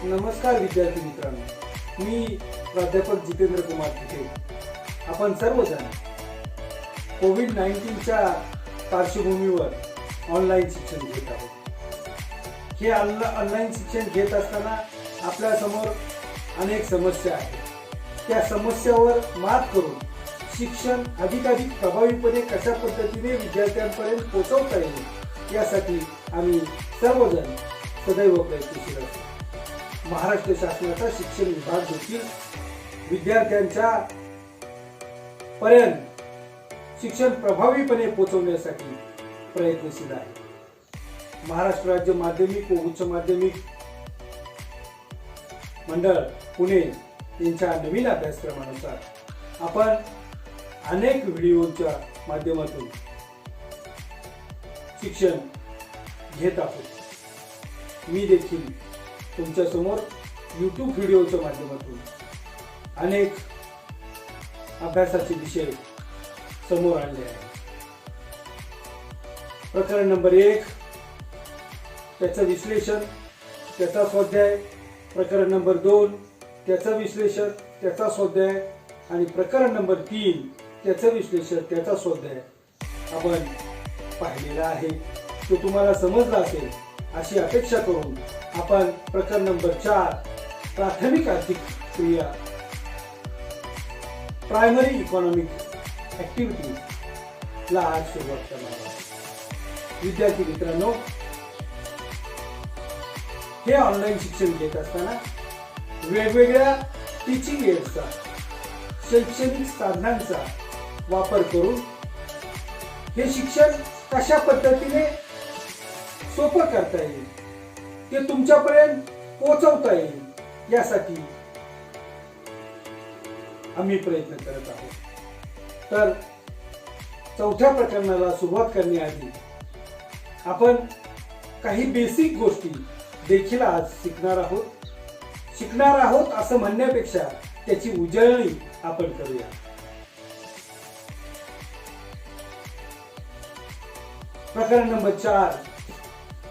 नमस्कार विद्यार्थी मित्रांनो, मी प्राध्यापक जितेंद्र कुमार तिथे. आपण सर्वजण कोविड-19च्या पार्श्वभूमीवर ऑनलाईन शिक्षण घेत आहोत. हे ऑनलाईन शिक्षण घेत असताना आपल्यासमोर अनेक समस्या आहेत. त्या समस्यावर मात करून शिक्षण अधिकाधिक प्रभावीपणे कशा पद्धतीने विद्यार्थ्यांपर्यंत पोहोचवता येईल यासाठी आम्ही सर्वजण सदैव प्रयत्नशील असतो. महाराष्ट्र शासनाचा शिक्षण विभाग देखील विद्यार्थ्यांच्या पर्यंत शिक्षण प्रभावीपणे पोहोचवण्यासाठी प्रयत्नशील आहे. महाराष्ट्र राज्य माध्यमिक व उच्च माध्यमिक मंडळ पुणे यांच्या नवीन अभ्यासक्रमानुसार आपण अनेक व्हिडिओच्या माध्यमातून शिक्षण घेत आहोत. मी देखील तुमच्या समोर YouTube व्हिडिओच्या माध्यमातून अनेक अभ्यासाचे विषय समोर आणले आहेत. प्रकरण नंबर 1 त्याचं विश्लेषण, त्याचा स्वाध्याय. प्रकरण नंबर 2 त्याचं विश्लेषण, त्याचा स्वाध्याय. आणि प्रकरण नंबर 3 त्याचं विश्लेषण, त्याचा स्वाध्याय आपण पाहिलेला आहे. तो तुम्हाला समजला असेल अशी अपेक्षा करून आपण प्रकरण नंबर 4 प्राथमिक आर्थिक क्रिया, प्रायमरी इकॉनॉमिक ऍक्टिव्हिटी ला आज सुरुवात करणार आहोत. विद्यार्थी मित्रांनो, हे ऑनलाईन शिक्षण घेत असताना वेगवेगळ्या टीचिंग एड्सचा, शैक्षणिक साधनांचा वापर करून हे शिक्षण कशा पद्धतीने सोपं करता येईल, ते तुमच्यापर्यंत पोहोचवता येईल यासाठी आम्ही प्रयत्न करत आहोत. तर चौथ्या प्रकरणाला सुरुवात करण्याआधी आपण काही बेसिक गोष्टी देखील आज शिकणार आहोत असं म्हणण्यापेक्षा त्याची उजळणी आपण करूया. प्रकरण नंबर 4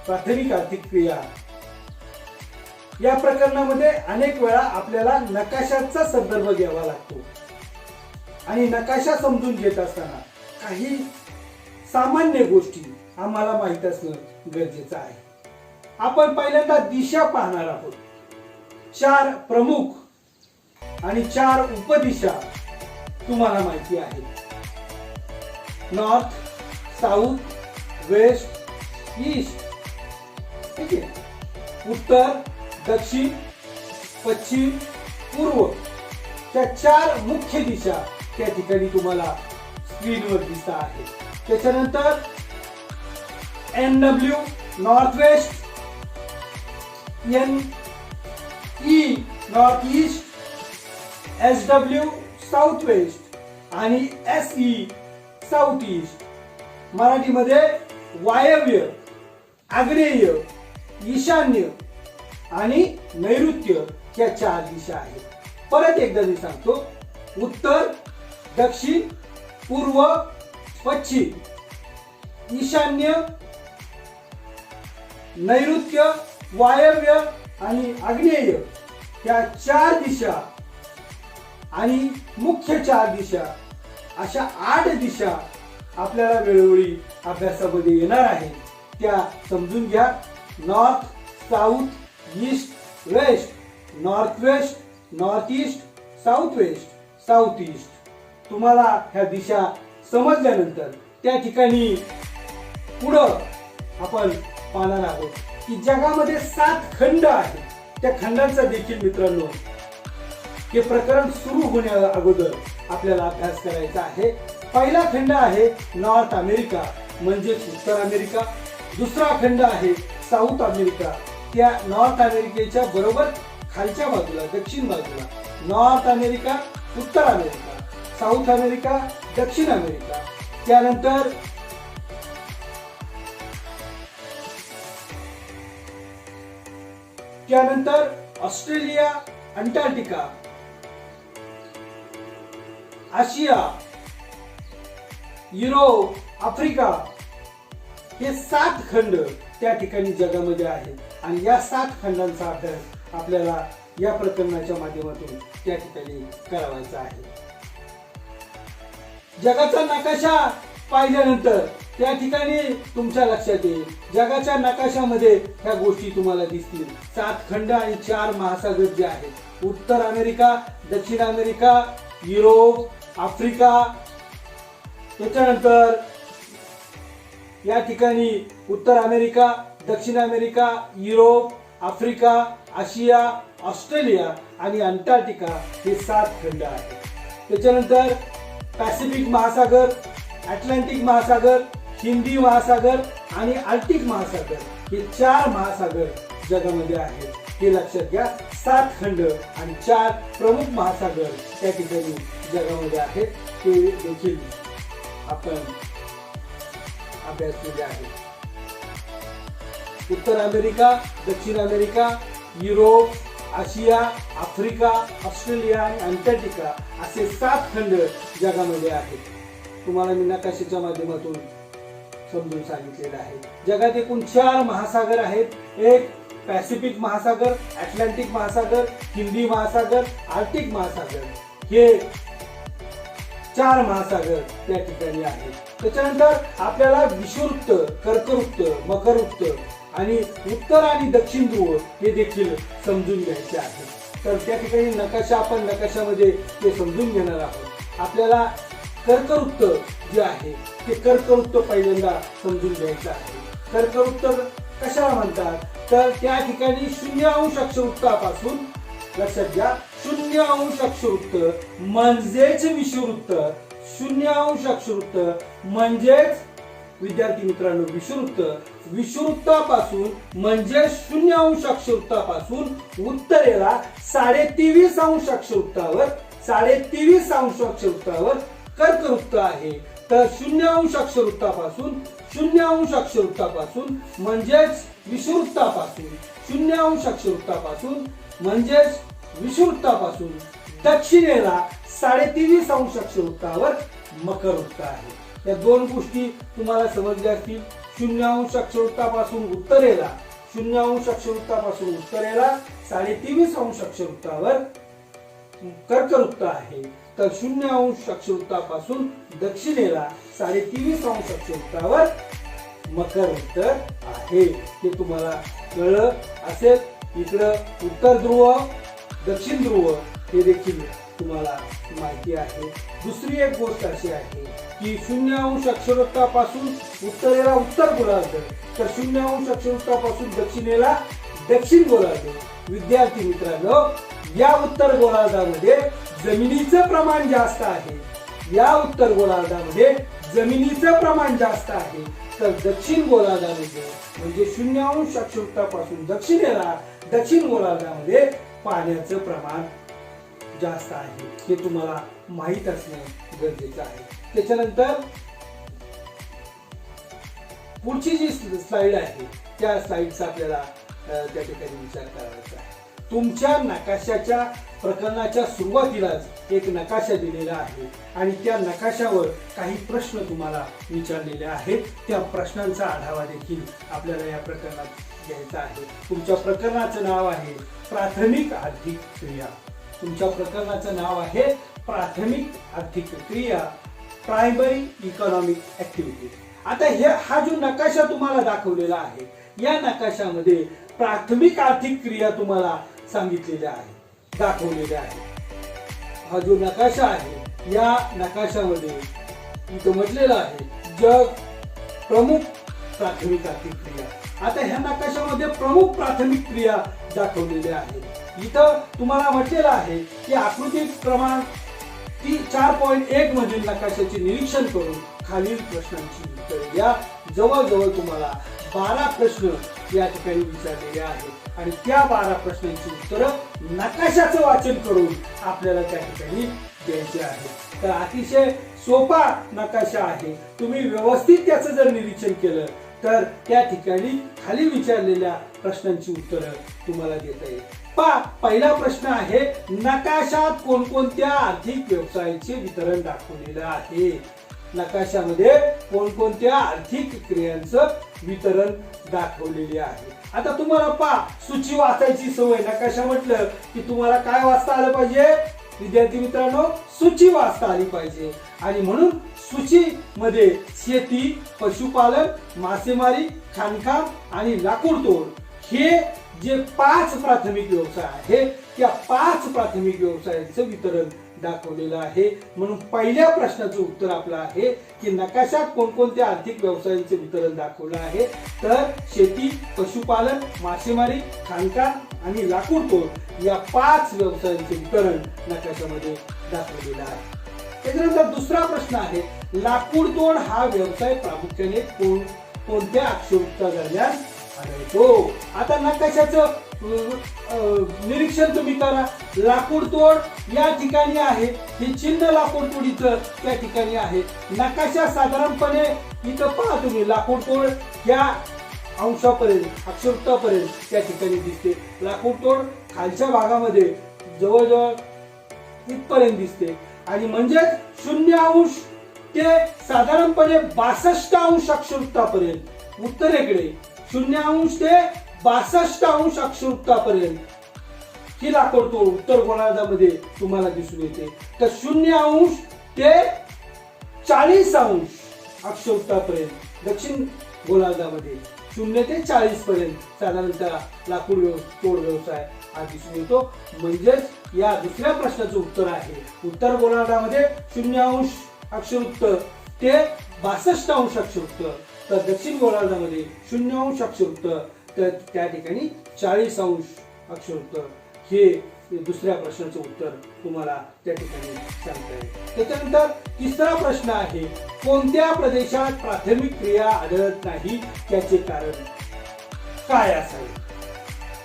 प्राथमिक आर्थिक क्रिया. या प्रकरणामध्ये अनेक वेळा आपल्याला नकाशाचा संदर्भ घ्यावा लागतो आणि नकाशा समजून घेत असताना काही सामान्य गोष्टी आम्हाला माहित असणं गरजेचं आहे. आपण पहिल्यांदा दिशा पाहणार आहोत. 4 प्रमुख आणि 4 उपदिशा तुम्हाला माहिती आहेत. North, south, west, east. ठीक आहे. उत्तर, दक्षिण, पश्चिम, पूर्व त्या 4 मुख्य दिशा त्या ठिकाणी तुम्हाला स्क्रीनवर दिसत आहेत. त्याच्यानंतर NW north west, NE north east, SW south west आणि SE साऊथ ईस्ट. मराठीमध्ये वायव्य, आग्नेय, ईशान्य आणि नैऋत्य या 4 दिशा आहेत. परत एकदा मी सांगतो. उत्तर, दक्षिण, पूर्व, पश्चिम, ईशान्य, नैऋत्य, वायव्य आणि आग्नेय या 4 दिशा आणि मुख्य 4 दिशा अशा 8 दिशा आपल्याला वेळोवेळी अभ्यासामध्ये येणार आहेत. त्या समजून घ्या. North, south, east, west, north west, north east, south west, south east. तुम्हाला ह्या दिशा समजल्यानंतर त्या ठिकाणी पुढं आपण पाहणार आहोत की जगामध्ये 7 खंड आहेत. त्या खंडांचा देखील मित्रांनो हे प्रकरण सुरू होण्या अगोदर आपल्याला अभ्यास करायचा आहे. पहिला खंड आहे नॉर्थ अमेरिका म्हणजेच उत्तर अमेरिका. दुसरा खंड आहे साऊथ अमेरिका. त्या नॉर्थ अमेरिकेच्या बरोबर खालच्या बाजूला, दक्षिण बाजूला नॉर्थ अमेरिका, उत्तर अमेरिका, साऊथ अमेरिका, दक्षिण अमेरिका. त्यानंतर ऑस्ट्रेलिया, अंटार्क्टिका, आशिया, युरोप, आफ्रिका हे 7 खंड त्या ठिकाणी जगामध्ये आहेत आणि या 7 खंडांचा अभ्यास आपल्याला या प्रकरणाच्या माध्यमातून त्या ठिकाणी करावायचा आहे. जगाचा नकाशा पाहिल्यानंतर त्या ठिकाणी तुमच्या लक्षात येईल, जगाच्या नकाशामध्ये ह्या गोष्टी तुम्हाला दिसतील. 7 खंड आणि 4 महासागर जे आहेत, उत्तर अमेरिका, दक्षिण अमेरिका, युरोप, आफ्रिका, त्याच्यानंतर या ठिकाणी उत्तर अमेरिका, दक्षिण अमेरिका, युरोप, आफ्रिका, आशिया, ऑस्ट्रेलिया आणि अंटार्क्टिका हे 7 खंड आहेत. त्याच्यानंतर पॅसिफिक महासागर, अटलांटिक महासागर, हिंदी महासागर आणि आर्क्टिक महासागर हे 4 महासागर जगामध्ये आहेत. हे लक्षात घ्या. 7 खंड आणि 4 प्रमुख महासागर त्या ठिकाणी जगामध्ये आहेत. ते देखील आपण अभ्यास केले आहे. उत्तर अमेरिका, दक्षिण अमेरिका, युरोप, आशिया, आफ्रिका, ऑस्ट्रेलिया आणि अंटार्क्टिका असे 7 खंड जगामध्ये आहेत. तुम्हाला मी नकाशाच्या माध्यमातून समजून सांगितलेलं आहे. जगात एकूण 4 महासागर आहेत. एक पॅसिफिक महासागर, अटलांटिक महासागर, हिंदी महासागर, आर्क्टिक महासागर हे 4 महासागर त्या ठिकाणी आहेत. त्याच्यानंतर आपल्याला विषुववृत्त, कर्कवृत्त, मकरवृत्त आणि उत्तर आणि दक्षिण ध्रुव हे देखील समजून घ्यायचे आहे. तर त्या ठिकाणी नकाशा आपण नकाशामध्ये ते समजून घेणार आहोत. आपल्याला कर्कवृत्त जे आहे ते कर्कवृत्त पहिल्यांदा समजून घ्यायचं आहे. कर्कवृत्त कशाला म्हणतात, तर त्या ठिकाणी 0° अक्षवृत्तापासून लक्षात घ्या, 0° अक्षवृत्त म्हणजेच विषुववृत्त, 0° अक्षवृत्त म्हणजेच विद्यार्थी मित्रांनो विषुववृत्तापासून म्हणजे 0° अक्षवृत्तापासून उत्तरेला 23.5 अक्षवृत्तावर 23.5 अक्षवृत्तावर कर्कवृत्त आहे. तर 0° अक्षवृत्तापासून 0° अक्षवृत्तापासून म्हणजेच विषुववृत्तापासून 0° अक्षवृत्तापासून म्हणजेच विषुववृत्तापासून दक्षिणेला 23.5 अक्षवृत्तावर मकरवृत्त आहे. या 2 गोष्टी तुम्हाला समजल्या असतील. 0° अक्षवृत्तापासून उत्तरेला 0° अक्षवृत्तापासून उत्तरेला 23.5 अक्षवृत्तावर कर्कवृत्त आहे. तर 0° अक्षवृत्तापासून दक्षिणेला 23.5 अक्षवृत्तावर मकरवृत्त आहे. हे तुम्हाला कळलं असेल. इकडं उत्तर ध्रुव, दक्षिण ध्रुव हे देखील तुम्हाला माहिती आहे. दुसरी एक गोष्ट अशी आहे की 0° अक्षवृत्तापासून उत्तरेला उत्तर गोलार्ध, तर 0° अक्षवृत्तापासून दक्षिणेला दक्षिण गोलार्ध. विद्यार्थी मित्रांनो, या उत्तर गोलार्धामध्ये जमिनीचं प्रमाण जास्त आहे. या उत्तर गोलार्धामध्ये जमिनीचं प्रमाण जास्त आहे. तर दक्षिण गोलार्धामध्ये म्हणजे 0° अक्षवृत्तापासून दक्षिणेला दक्षिण गोलार्धामध्ये पाण्याचं प्रमाण जास्त आहे. हे तुम्हाला माहित असणे गरजेचं आहे. त्याच्यानंतर पुढची जी स्लाइड आहे त्या स्लाइडचा आपल्याला त्या ठिकाणी विचार करायचा आहे. तुमच्या नकाशाच्या प्रकरणाच्या सुरुवातीलाच एक नकाशा दिलेला आहे आणि त्या नकाशावर काही प्रश्न तुम्हाला विचारलेले आहेत. त्या प्रश्नांचा आढावा देखील आपल्याला या प्रकरणात घ्यायचा आहे. तुमच्या प्रकरणाचं नाव आहे प्राथमिक आर्थिक क्रिया. तुमच्या प्रकरणाचं नाव आहे प्राथमिक आर्थिक क्रिया, प्रायमरी इकॉनॉमिक ऍक्टिव्हिटी. आता हा जो नकाशा तुम्हाला दाखवलेला आहे, या नकाशामध्ये प्राथमिक आर्थिक क्रिया तुम्हाला सांगितलेल्या आहे, दाखवलेल्या आहे. हा जो नकाशा आहे या नकाशामध्ये इथं म्हटलेलं आहे जग प्रमुख प्राथमिक आर्थिक क्रिया. आता ह्या नकाशामध्ये प्रमुख प्राथमिक क्रिया दाखवलेल्या आहेत. इथं तुम्हाला म्हटलेलं आहे की आकृती क्रमांक 4.1 मधील नकाशाचे निरीक्षण करून खालील प्रश्नांची उत्तरे द्या. जवळजवळ तुम्हाला 12 प्रश्न या ठिकाणी विचारलेले आहेत आणि त्या 12 प्रश्नांची उत्तरं नकाशाचं वाचन करून आपल्याला त्या ठिकाणी द्यायची आहेत. तर अतिशय सोपा नकाशा आहे. तुम्ही व्यवस्थित त्याचं जर निरीक्षण केलं तर त्या ठिकाणी खाली विचारलेल्या प्रश्नांची उत्तरं तुम्हाला देता येईल. पहिला प्रश्न आहे, नकाशात कोणकोणत्या आर्थिक व्यवसायाचे वितरण दाखवलेलं आहे. नकाशामध्ये कोणकोणत्या आर्थिक क्रियांचं वितरण दाखवलेले आहे. आता तुम्हाला सूची वाचायची सवय, नकाशा म्हटलं की तुम्हाला काय वाचता आलं पाहिजे विद्यार्थी मित्रांनो, सूची वाचता आली पाहिजे. आणि म्हणून सूचीमध्ये शेती, पशुपालन, मासेमारी, खाणकाम आणि लाकूड तोड हे जे 5 प्राथमिक व्यवसाय आहे त्या 5 प्राथमिक व्यवसायांचं वितरण दाखवलेलं आहे. म्हणून पहिल्या प्रश्नाचं उत्तर आपलं आहे की नकाशात कोणकोणत्या आर्थिक व्यवसायांचे वितरण दाखवलं आहे, तर शेती, पशुपालन, मासेमारी, खाणकाम आणि लाकूड तोड या 5 व्यवसायांचे वितरण नकाशामध्ये दाखवलेलं आहे. त्याच्यानंतर दुसरा प्रश्न आहे, लाकूड तोड हा व्यवसाय प्रामुख्याने कोणत्या अक्षरयुक्ता दरम्यान आढळतो. आता नकाशाचं निरीक्षण तुम्ही करा. लाकूड तोड या ठिकाणी आहे, हे चिन्ह लाकूड तोडीचं त्या ठिकाणी आहे. नकाशा साधारणपणे इथं पहा तुम्ही, लाकूड तोड या अंशापर्यंत अक्षरयुक्तापर्यंत त्या ठिकाणी दिसते. लाकूड तोड खालच्या भागामध्ये जवळजवळ इथपर्यंत दिसते. आणि म्हणजेच 0° ते साधारणपणे 62° अक्षरयुक्तापर्यंत उत्तरेकडे 0° ते 62° अक्षरयुक्तापर्यंत ही लाकूड तोड उत्तर गोलार्धामध्ये तुम्हाला दिसून येते. तर 0° ते 40° अक्षरयुक्तापर्यंत दक्षिण गोलार्धामध्ये 0 ते 40 पर्यंत साधारणतः लाकूड तोड व्यवसाय हा दिसून येतो. म्हणजेच या दुसऱ्या प्रश्नाचं उत्तर आहे, उत्तर गोलार्धामध्ये 0° अक्षरयुक्त ते 62° अक्षरयुक्त, तर दक्षिण गोलार्धामध्ये 0° अक्षरयुक्त तर त्या ठिकाणी 40° अक्षरयुक्त. हे दुसऱ्या प्रश्नाचं उत्तर तुम्हाला त्या ठिकाणी सांगता येईल. त्याच्यानंतर तिसरा प्रश्न आहे, कोणत्या प्रदेशात प्राथमिक क्रिया आढळत नाही त्याचे कारण काय असावे.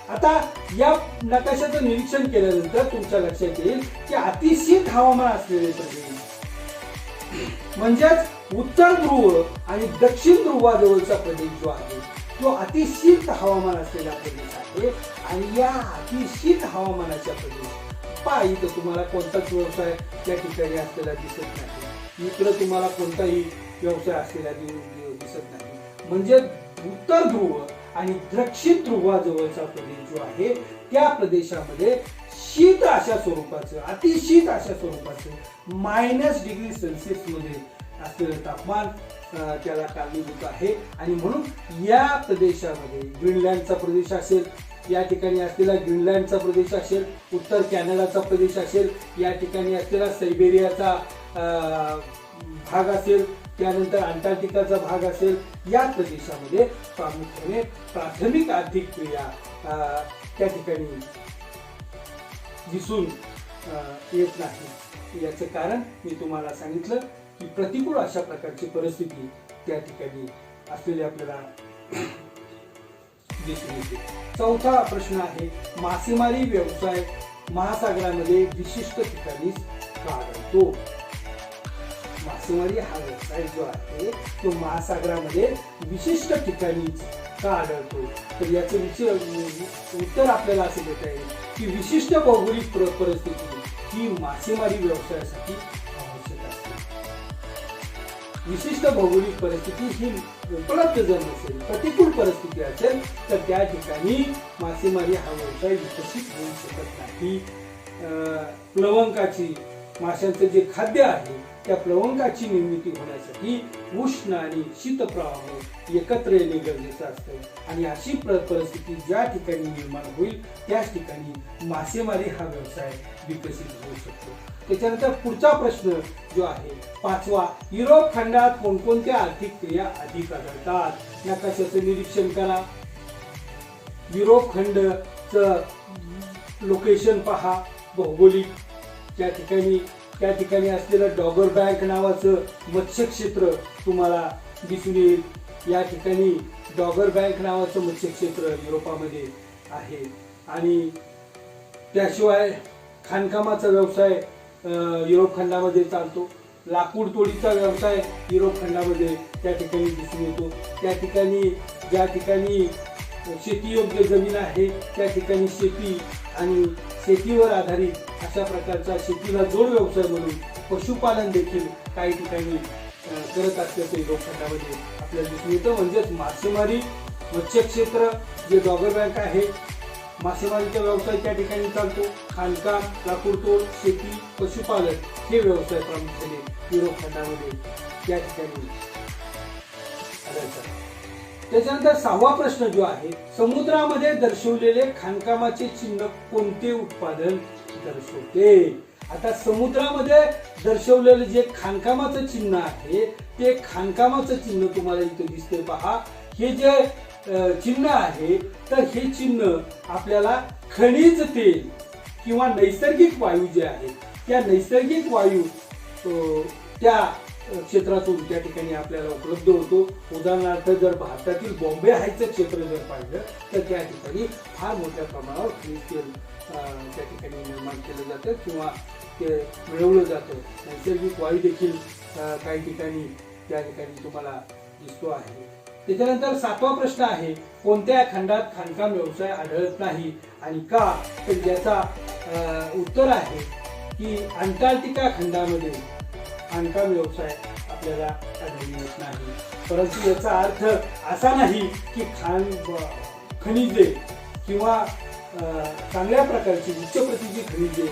आता या नकाशाचं निरीक्षण केल्यानंतर तुमच्या लक्षात येईल की अतिशीत हवामान असलेले प्रदेश म्हणजेच उत्तर ध्रुव आणि दक्षिण ध्रुवाजवळचा प्रदेश जो आहे तो अतिशीत हवामान असलेला प्रदेश आहे. आणि या अतिशीत हवामानाच्या प्रदेश पहा, इथं तुम्हाला कोणताच व्यवसाय त्या ठिकाणी असलेला दिसत नाही, इकडे तुम्हाला कोणताही व्यवसाय असलेला दिसत नाही. म्हणजे उत्तर ध्रुव आणि दक्षिण ध्रुवाजवळचा प्रदेश जो आहे त्या प्रदेशामध्ये शीत अशा स्वरूपाचं, अतिशीत अशा स्वरूपाचं -°C मध्ये असलेलं तापमान त्याला कारणीभूत आहे. आणि म्हणून या प्रदेशामध्ये ग्रीनलँडचा प्रदेश असेल, या ठिकाणी असलेला ग्रीनलँडचा प्रदेश असेल, उत्तर कॅनडाचा प्रदेश असेल, या ठिकाणी असलेला सायबेरियाचा भाग असेल, त्यानंतर अंटार्क्टिकाचा भाग असेल, या प्रदेशामध्ये प्रामुख्याने प्राथमिक आर्थिक क्रिया त्या ठिकाणी दिसून येत नाही. याचं कारण मी तुम्हाला सांगितलं की प्रतिकूल अशा प्रकारची परिस्थिती त्या ठिकाणी असलेली आपल्याला दिसून येते. चौथा प्रश्न आहे, मासेमारी व्यवसाय महासागरामध्ये विशिष्ट ठिकाणी का आढळतो. मासेमारी हा व्यवसाय जो आहे तो महासागरामध्ये विशिष्ट ठिकाणी का आढळतो. तर याचं उत्तर आपल्याला असे देता येईल की विशिष्ट भौगोलिक परिस्थिती ही मासेमारी व्यवसायासाठी आवश्यक असते. विशिष्ट भौगोलिक परिस्थिती ही उपलब्ध जर नसेल, प्रतिकूल परिस्थिती असेल तर त्या ठिकाणी मासेमारी हा व्यवसाय विकसित होऊ शकत नाही. प्लवंकाची, माशांचं जे खाद्य आहे त्या प्लवंकाची निर्मिती होण्यासाठी उष्ण आणि शीत प्रवाह एकत्र येणे गरजेचं असतं. आणि अशी परिस्थिती ज्या ठिकाणी निर्माण होईल त्याच ठिकाणी मासेमारी हा व्यवसाय विकसित होऊ शकतो. त्याच्यानंतर पुढचा प्रश्न जो आहे 5वा, युरोप खंडात कोणकोणत्या आर्थिक क्रिया अधिक आढळतात. नकाशाचं निरीक्षण करा. युरोप खंडचं लोकेशन पहा, भौगोलिक त्या ठिकाणी असलेलं डॉगर बँक नावाचं मत्स्य क्षेत्र तुम्हाला दिसून येईल. या ठिकाणी डॉगर बँक नावाचं मत्स्य क्षेत्र युरोपामध्ये आहे. आणि त्याशिवाय खाणकामाचा व्यवसाय युरोप खंडामध्ये चालतो. लाकूड तोडीचा व्यवसाय युरोप खंडामध्ये त्या ठिकाणी दिसून येतो. त्या ठिकाणी ज्या ठिकाणी शेतीयोग्य जमीन आहे त्या ठिकाणी शेती आणि शेतीवर आधारित अशा प्रकारचा शेतीला जोड व्यवसाय म्हणून पशुपालन देखील काही ठिकाणी करत असल्याचं युरोप खंडामध्ये आपल्याला दिसून येतं. म्हणजेच मासेमारी मत्स्य क्षेत्र जे डॉगर बँक आहे, मासेमारीचा व्यवसाय त्या ठिकाणी चालतो, खाणकाम, लाकूडतोड, शेती, पशुपालन हे व्यवसाय प्रामुख्याने युरोप खंडामध्ये त्या ठिकाणी आढळतात. त्याच्यानंतर 6वा प्रश्न जो आहे, समुद्रामध्ये दर्शवलेले खाणकामाचे चिन्ह कोणते उत्पादन दर्शवते? आता समुद्रामध्ये दर्शवलेले जे खाणकामाचं चिन्ह आहे ते खाणकामाचं चिन्ह तुम्हाला इथे दिसते पहा. हे जे चिन्ह आहे तर हे चिन्ह आपल्याला खनिज तेल किंवा नैसर्गिक वायू जे आहे त्या नैसर्गिक वायू त्या क्षेत्रातून त्या ठिकाणी आपल्याला उपलब्ध होतो. उदाहरणार्थ जर भारतातील बॉम्बे हायचं क्षेत्र जर पाहिलं तर त्या ठिकाणी फार मोठ्या प्रमाणावर खनिज तेल त्या ठिकाणी निर्माण केलं जातं किंवा ते मिळवलं जातं. नैसर्गिक वायू देखील काही ठिकाणी त्या ठिकाणी तुम्हाला दिसतो आहे. त्याच्यानंतर 7वा प्रश्न आहे, कोणत्या खंडात खाणकाम व्यवसाय आढळत नाही आणि का? तर याचा उत्तर आहे की अंटार्क्टिका खंडामध्ये खाणकाम व्यवसाय आपल्याला आढळून येत नाही. परंतु याचा अर्थ असा नाही की खनिजे किंवा चांगल्या प्रकारची उच्च प्रतीची खनिजे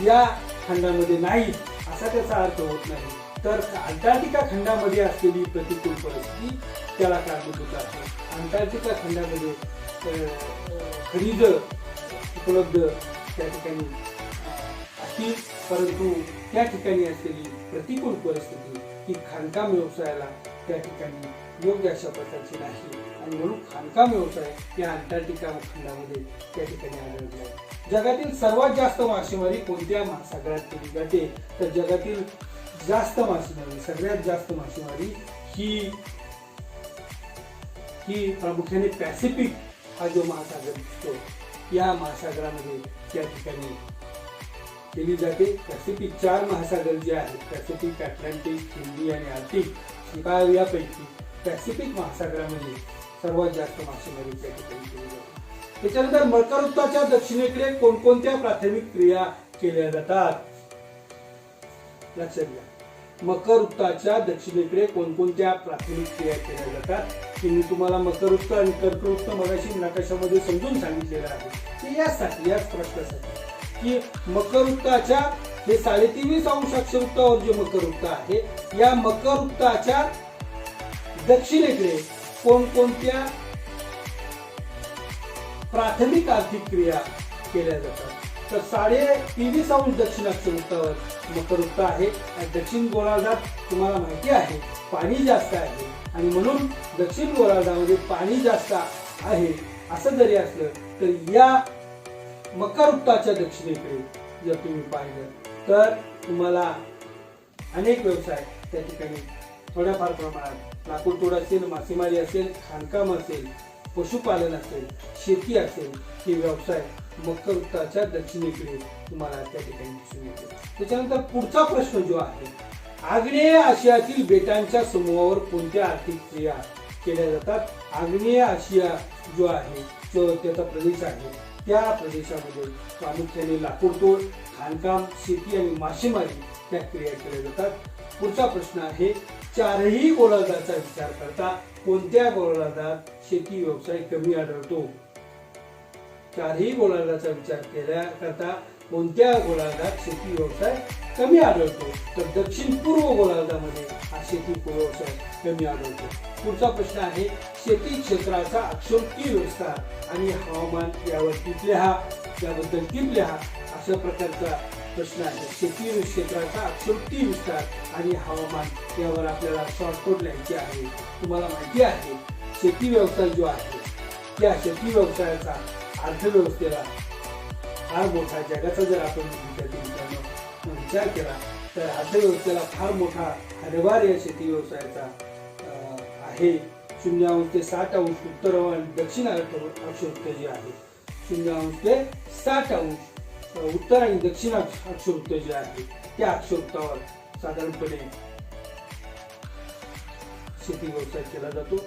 या खंडामध्ये नाहीत असा त्याचा अर्थ होत नाही. तर अंटार्क्टिका खंडामध्ये असलेली प्रतिकूल परिस्थिती त्याला कारणीभूत आहे. अंटार्क्टिका खंडामध्ये खनिज उपलब्ध त्या ठिकाणी असतील, परंतु त्या ठिकाणी असलेली प्रतिकूल परिस्थिती ही खाणकाम व्यवसायाला त्या ठिकाणी योग्य अशा प्रकारची नाही आणि म्हणून खाणकाम व्यवसाय या अंटार्क्टिका खंडामध्ये त्या ठिकाणी आढळतो. जगातील सर्वात जास्त मासेमारी कोणत्या महासागरात केली जाते? तर जगातील जास्त मासेमारी, सगळ्यात जास्त मासेमारी ही प्रामुख्याने पॅसिफिक हा जो महासागर दिसतो या महासागरामध्ये त्या ठिकाणी केली जाते. पॅसिफिक 4 महासागर जे आहेत, पॅसिफिक, अटलांटिक, हिंदी आणि आर्टिक, यापैकी पॅसिफिक महासागरामध्ये सर्वात जास्त मासेमारी त्या ठिकाणी केली जाते. त्याच्यानंतर मकरवृत्ताच्या दक्षिणेकडे कोणकोणत्या प्राथमिक क्रिया केल्या जातात? लक्षात घ्या, मकरवृत्ताच्या दक्षिणेकडे कोणकोणत्या प्राथमिक क्रिया केल्या जातात की मी तुम्हाला मकरवृत्त आणि कर्कवृत्त मगाशी नकाशामध्ये समजून सांगितलेलं आहे. ते याच प्रश्नासाठी की मकरवृत्ताच्या हे 23.5 अंश अक्षवृत्तावर जे मकरवृत्त आहे या मकरवृत्ताच्या दक्षिणेकडे कोणकोणत्या प्राथमिक आर्थिक क्रिया केल्या जातात? तर 23.5 अंश दक्षिण अक्षवृत्तावर मकरवृत्त आहे. दक्षिण गोलार्धात तुम्हाला माहिती आहे पाणी जास्त आहे आणि म्हणून दक्षिण गोलार्धामध्ये पाणी जास्त आहे. असं जरी असलं तर या मकरवृत्ताच्या दक्षिणेकडे जर तुम्ही पाहिलं तर तुम्हाला अनेक व्यवसाय त्या ठिकाणी थोड्याफार प्रमाणात लाकूडतोड असेल, मासेमारी असेल, खाणकाम असेल, पशुपालन असेल, शेती असेल, हे व्यवसाय मकरवृत्ताच्या दक्षिणेकडे तुम्हाला त्या ठिकाणी दिसून येते. त्याच्यानंतर पुढचा प्रश्न जो आहे, आग्नेय आशियातील बेटांच्या समूहावर कोणत्या आर्थिक क्रिया केल्या जातात? आग्नेय आशिया जो आहे जो त्याचा प्रदेश आहे त्या प्रदेशामध्ये प्रामुख्याने लाकूडतोड, खाणकाम, शेती आणि मासेमारी त्या क्रिया केल्या जातात. पुढचा प्रश्न आहे, 4ही गोलार्धाचा विचार करता कोणत्या गोलार्धात शेती व्यवसाय कमी आढळतो? 4ही गोलार्धाचा विचार केल्या करता कोणत्या गोलार्धात शेती व्यवसाय कमी आढळतो? तर दक्षिण पूर्व गोलार्धामध्ये हा शेती व्यवसाय कमी आढळतो. पुढचा प्रश्न आहे, शेती क्षेत्राचा अक्षोक्ती विस्तार आणि हवामान यावर टिप लिहा, याबद्दल टिप लिहा अशा प्रकारचा प्रश्न आहे. शेती क्षेत्राचा अक्षोक्ती विस्तार आणि हवामान यावर आपल्याला शॉर्टकट लिहायचे आहे. तुम्हाला माहिती आहे शेती व्यवसाय जो आहे त्या शेती व्यवसायाचा अर्थव्यवस्थेला फार मोठा, जगाचा जर आपण विचार केला तर अर्थव्यवस्थेला फार मोठा हातभार या शेती व्यवसायाचा आहे. 0 अंश ते 60 अंश उत्तर आणि दक्षिण अक्षवृत्त जे आहे, 0 अंश ते 60 अंश उत्तर आणि दक्षिण अक्षवृत्त जे आहे त्या अक्षवृत्तावर साधारणपणे शेती व्यवसाय केला जातो.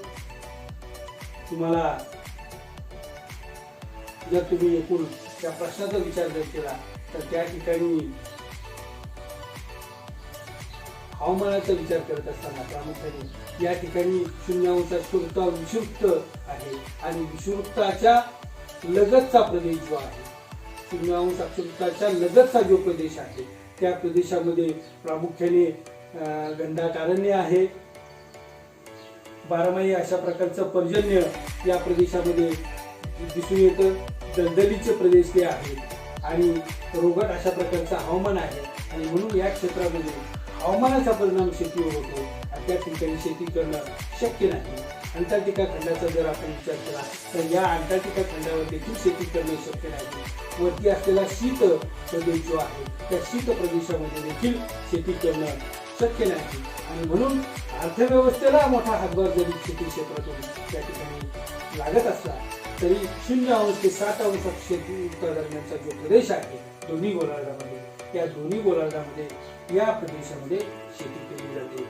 तुम्हाला जर तुम्ही एकूण त्या प्रश्नाचा विचार जर केला तर त्या ठिकाणी हवामानाचा विचार करत असताना प्रामुख्याने या ठिकाणी 0 अंशात विषुववृत्त आहे आणि विषुववृत्ताच्या लगतचा प्रदेश जो आहे, 0 अंश अक्षुवृत्ताच्या लगतचा जो प्रदेश आहे त्या प्रदेशामध्ये प्रामुख्याने घनदाट अरण्य आहे, बारमाही अशा प्रकारचं पर्जन्य या प्रदेशामध्ये दिसून येतं, दलदलीचे प्रदेश ते आहेत आणि रोगट अशा प्रकारचं हवामान आहे आणि म्हणून या क्षेत्रामध्ये हवामानाचा परिणाम शेतीवर होतो आणि त्या ठिकाणी शेती करणं शक्य नाही. अंटार्क्टिका खंडाचा जर आपण विचार केला तर या अंटार्क्टिका खंडावर देखील शेती करणं शक्य नाही. वरती असलेला शीत प्रदेश जो आहे त्या शीत प्रदेशामध्ये देखील शेती करणं शक्य नाही आणि म्हणून अर्थव्यवस्थेला मोठा हातभार जरी शेती क्षेत्रातून त्या ठिकाणी लागत असला तरी 0 अंश ते 7 अंश दरम्यानचा जो प्रदेश आहे दोन्ही गोलार्धामध्ये, त्या दोन्ही गोलार्धामध्ये या प्रदेशामध्ये शेती केली जाते.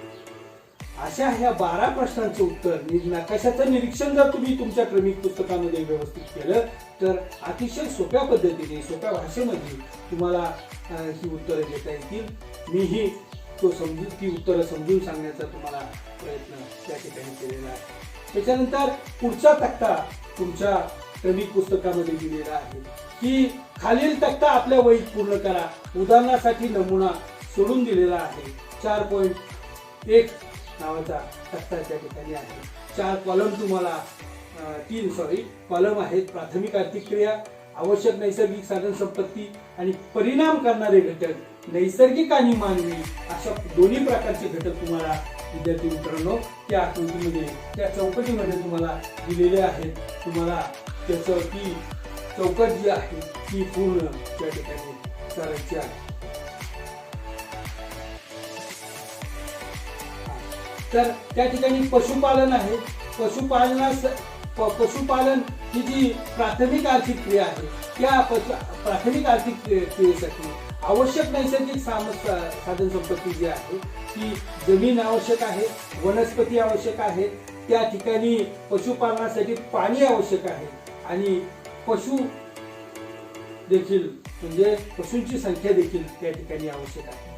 अशा ह्या 12 प्रश्नांचं उत्तर नकाशाचं निरीक्षण जर तुम्ही तुमच्या क्रमिक पुस्तकामध्ये व्यवस्थित केलं तर अतिशय सोप्या पद्धतीने सोप्या भाषेमध्ये तुम्हाला ही उत्तरं देता येतील. मीही ती उत्तरं समजून सांगण्याचा तुम्हाला प्रयत्न त्या ठिकाणी केलेला आहे. त्याच्यानंतर पुढचा तक्ता तुमच्या क्रमिक पुस्तकामध्ये दिलेला आहे की खालील तक्ता आपल्या वहीत पूर्ण करा. उदाहरणासाठी नमुना सोडून दिलेला आहे. 4.1 नावाचा तक्ता त्या ठिकाणी आहे. 4 कॉलम तुम्हाला 3 कॉलम आहेत. प्राथमिक आर्थिक क्रिया, आवश्यक नैसर्गिक साधन संपत्ती आणि परिणाम करणारे घटक, नैसर्गिक आणि मानवी अशा दोन्ही प्रकारचे घटक तुम्हाला विद्यार्थी मित्रांनो त्या आकृतीमध्ये त्या चौकटीमध्ये तुम्हाला दिलेले आहेत. तुम्हाला त्याचं ती चौकट जी आहे ती पूर्ण त्या ठिकाणी करायची आहे. तर त्या ठिकाणी पशुपालन आहे. पशुपालन ही जी प्राथमिक आर्थिक क्रिया आहे त्या प्राथमिक आर्थिक क्रियेसाठी आवश्यक नैसर्गिक साधन संपत्ती जी आहे ती जमीन आवश्यक आहे, वनस्पती आवश्यक आहे, त्या ठिकाणी पशुपालनासाठी पाणी आवश्यक आहे आणि पशु देखील म्हणजे पशूंची संख्या देखील त्या ठिकाणी आवश्यक आहे.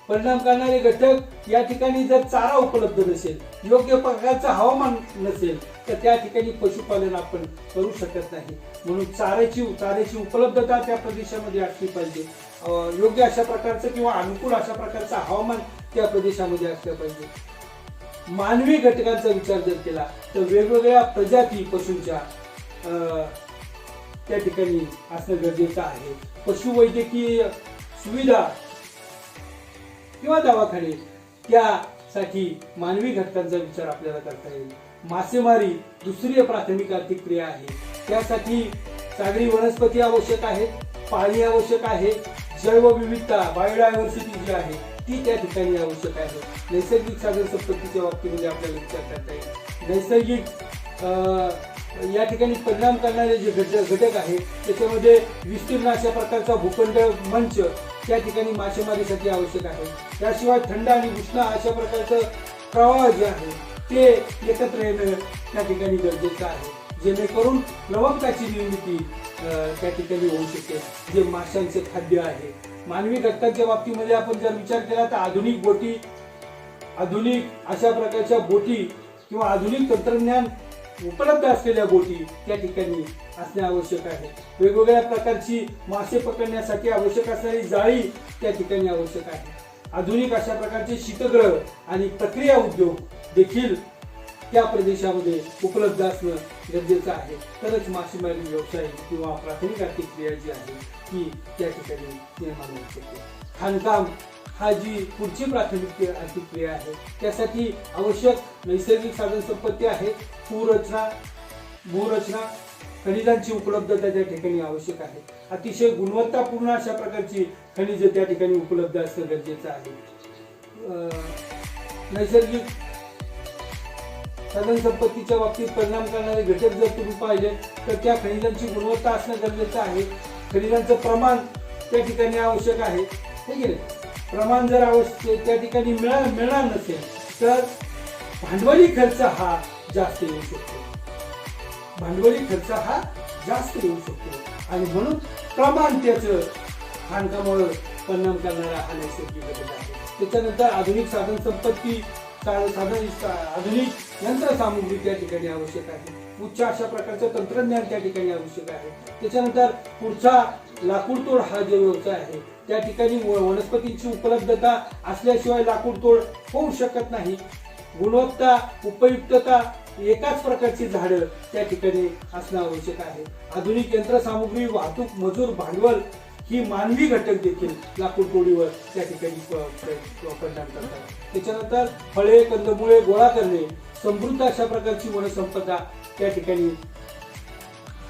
परिणाम करणारे घटक या ठिकाणी जर चारा उपलब्ध नसेल, योग्य प्रकारचं हवामान नसेल तर त्या ठिकाणी पशुपालन आपण करू शकत नाही. म्हणून चाऱ्याची उपलब्धता त्या प्रदेशामध्ये असली पाहिजे. योग्य अशा प्रकारचं किंवा अनुकूल अशा प्रकारचं हवामान त्या प्रदेशामध्ये असलं पाहिजे. मानवी घटकांचा विचार जर केला तर वेगवेगळ्या प्रजाती पशूंच्या त्या ठिकाणी असणं गरजेचं आहे. पशुवैद्यकीय सुविधा किंवा दवाखाने त्यासाठी मानवी घटकांचा विचार आपल्याला करता येईल. मासेमारी दुसरी प्राथमिक आर्थिक क्रिया आहे. त्यासाठी सागरी वनस्पती आवश्यक आहेत, पाणी आवश्यक आहे, जैवविविधता बायोडायव्हर्सिटी जी आहे ती त्या ठिकाणी आवश्यक आहे. नैसर्गिक साधन संपत्तीच्या बाबतीमध्ये आपल्याला विचार करता येईल. नैसर्गिक या ठिकाणी परिणाम करणारे जे घटक आहेत त्याच्यामध्ये विस्तीर्ण अशा प्रकारचा भूखंड मंच त्या ठिकाणी मासेमारीसाठी आवश्यक आहे. त्याशिवाय थंड आणि उष्ण अशा प्रकारचं प्रवाह जे आहे ते एकत्र येणं त्या ठिकाणी गरजेचं आहे, जेणेकरून लवंगाची निर्मिती त्या ठिकाणी होऊ शकते जे माशांचे खाद्य आहे. मानवी घटकांच्या बाबतीमध्ये आपण जर विचार केला तर आधुनिक अशा प्रकारच्या बोटी किंवा आधुनिक तंत्रज्ञान उपलब्ध असलेल्या बोटी त्या ठिकाणी असणे आवश्यक आहे. वेगवेगळ्या प्रकारची मासे पकडण्यासाठी आवश्यक असणारी जाळी त्या ठिकाणी आवश्यक आहे. आधुनिक अशा प्रकारचे शीतगृह आणि प्रक्रिया उद्योग देखील त्या प्रदेशामध्ये उपलब्ध असणं गरजेचं आहे. तरच मासेमारी व्यवसाय किंवा प्राथमिक आर्थिक क्रिया जी आहे ती त्या ठिकाणी निर्माण होऊ शकते. खाणकाम हा जी पुढची प्राथमिक आर्थिक क्रिया आहे त्यासाठी आवश्यक नैसर्गिक साधन संपत्ती आहे. भूरचना खनिजांची उपलब्धता त्या ठिकाणी आवश्यक आहे. अतिशय गुणवत्तापूर्ण अशा प्रकारची खनिजे त्या ठिकाणी उपलब्ध असणं गरजेचं आहे. नैसर्गिक साधन संपत्तीच्या बाबतीत परिणाम करणारे घटक जर तुम्ही पाहिले तर त्या खनिजांची गुणवत्ता असणं गरजेचं आहे. खनिजांचं प्रमाण त्या ठिकाणी आवश्यक आहे. ठीक आहे. प्रमाण जर आवश्यक त्या ठिकाणी मिळणार नसेल तर भांडवली खर्च हा जास्त येऊ शकतो. आणि म्हणून प्रमाण त्याचं खाणकामावर परिणाम करणारा हा नैसर्गिक घटक आहे. त्याच्यानंतर आधुनिक साधन संपत्ती आधुनिक यंत्रसामुग्री त्या ठिकाणी आवश्यक आहे. उच्च अशा प्रकारचं तंत्रज्ञान त्या ठिकाणी आवश्यक आहे. त्याच्यानंतर पुढचा लाकूड तोड हा जो व्यवसाय आहे त्या ठिकाणी वनस्पतींची उपलब्धता असल्याशिवाय लाकूड तोड होऊ शकत नाही. गुणवत्ता, उपयुक्तता, एकाच प्रकारची झाडं त्या ठिकाणी असणं आवश्यक आहे. आधुनिक यंत्रसामुग्री, वाहतूक, मजूर, भांडवल ही मानवी घटक देखील लाकूड तोडीवर त्या ठिकाणी परिणाम करतात. त्याच्यानंतर फळे, कंदमुळे गोळा करणे, समृद्ध अशा प्रकारची वनसंपदा त्या ठिकाणी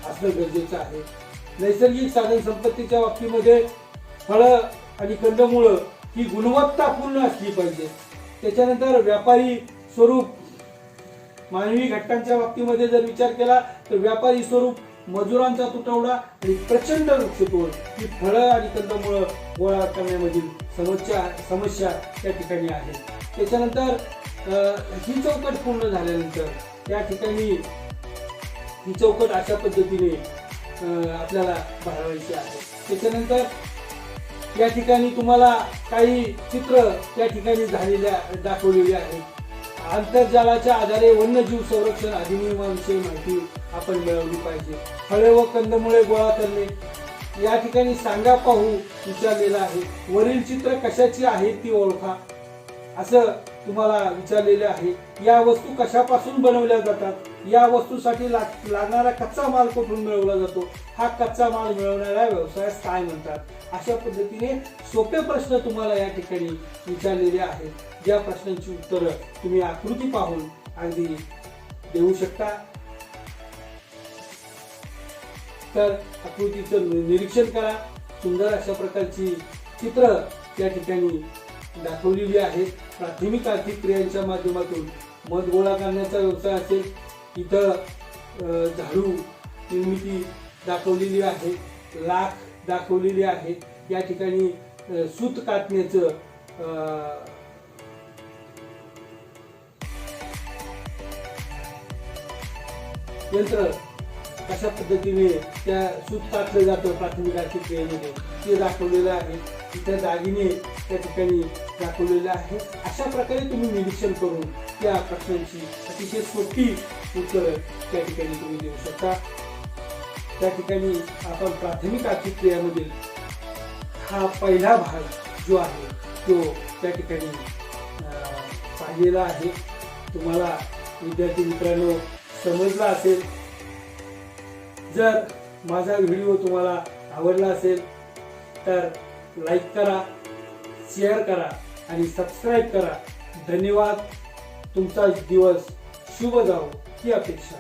असणं गरजेचं आहे. नैसर्गिक साधन संपत्तीच्या बाबतीमध्ये फळं आणि कंदमुळं ही गुणवत्तापूर्ण असली पाहिजे. त्याच्यानंतर व्यापारी स्वरूप, मानवी घटकांच्या बाबतीमध्ये जर विचार केला तर व्यापारी स्वरूप, मजुरांचा तुटवडा आणि प्रचंड वृक्षतोड ही फळं आणि कंदमुळं गोळा करण्यामधील समस्या त्या ठिकाणी आहे. त्याच्यानंतर ही चौकट पूर्ण झाल्यानंतर त्या ठिकाणी ही चौकट अशा पद्धतीने आपल्याला भरवायची आहे. त्याच्यानंतर या ठिकाणी तुम्हाला काही चित्र त्या ठिकाणी दाखवलेली आहेत. आंतरजालाच्या आधारे वन्यजीव संरक्षण अधिनियमाविषयी माहिती आपण मिळवली पाहिजे. फळे व कंदमुळे गोळा करणे या ठिकाणी सांगा पाहू विचारलेलं आहे. वरील चित्र कशाची आहे ती ओळखा असं तुम्हाला विचारलेलं आहे. या वस्तू कशापासून बनवल्या जातात, या वस्तूसाठी लागणारा कच्चा माल कुठून मिळवला जातो, हा कच्चा माल मिळवणाऱ्या व्यवसायास काय म्हणतात. अशा पद्धतीने सोपे प्रश्न तुम्हाला या ठिकाणी विचारलेले आहेत. ज्या प्रश्नांची उत्तरं तुम्ही आकृती पाहून अगदी देऊ शकता. तर आकृतीचं निरीक्षण करा. सुंदर अशा प्रकारची चित्र त्या ठिकाणी दाखवलेली आहेत. प्राथमिक आर्थिक क्रियांच्या माध्यमातून मध गोळा करण्याचा व्यवसाय असेल. इथं झाडू निर्मिती दाखवलेली आहे, लाख दाखवलेली आहे. या ठिकाणी सूत कातण्याचं यंत्र कशा पद्धतीने त्या सूत कातलं जातं प्राथमिक आर्थिक क्रियेमध्ये ते दाखवलेलं आहे. इतर दागिने त्या ठिकाणी दाखवलेले आहे. अशा प्रकारे तुम्ही निरीक्षण करून त्या प्रश्नांची अतिशय सोपी उत्तरं त्या ठिकाणी तुम्ही देऊ शकता. त्या ठिकाणी आपण प्राथमिक आर्थिक क्रियामधील हा पहिला भाग जो आहे तो त्या ठिकाणी पाहिलेला आहे. तुम्हाला विद्यार्थी मित्रांनो समजला असेल. जर माझा व्हिडिओ तुम्हाला आवडला असेल तर लाईक करा, शेअर करा आणि सबस्क्राईब करा. धन्यवाद. तुमचा दिवस शुभ जावो ही अपेक्षा.